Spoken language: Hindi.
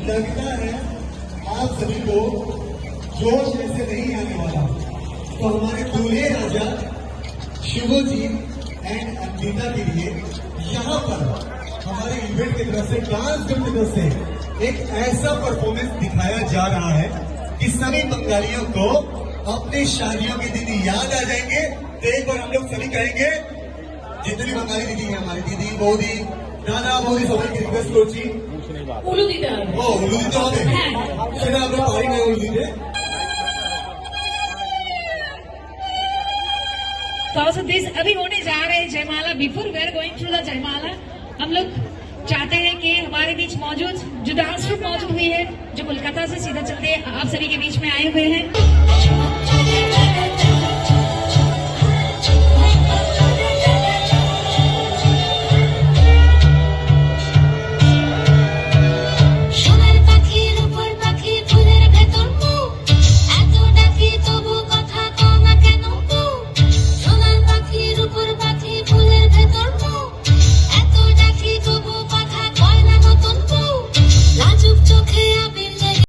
लगता है आप सभी को जोश ऐसे नहीं आने वाला। तो हमारे दूल्हे राजा शिवू जी एंड अंकिता के लिए यहाँ पर हमारे इवेंट की तरफ से, डांस ग्रुप की तरफ से एक ऐसा परफॉर्मेंस दिखाया जा रहा है कि सभी बंगालियों को अपनी शादियों के दिन याद आ जाएंगे। तो एक बार हम लोग सभी कहेंगे, जितनी भी बंगाली दीदी है, हमारी दीदी बौदी दादा बौदी सबाई की रिक्वेस्ट করছি उलू दीते হবে। ও উলু দিতে হবে, সেটা আমরা পারি না উলু দিতে। तो also this अभी होने जा रहे हैं जयमाला। Before we are going through the jaimala, हम लोग चाहते हैं कि हमारे बीच मौजूद जो डांस ग्रुप मौजूद हुई है, जो कोलकाता से सीधा चलते आप सभी के बीच में आए हुए हैं,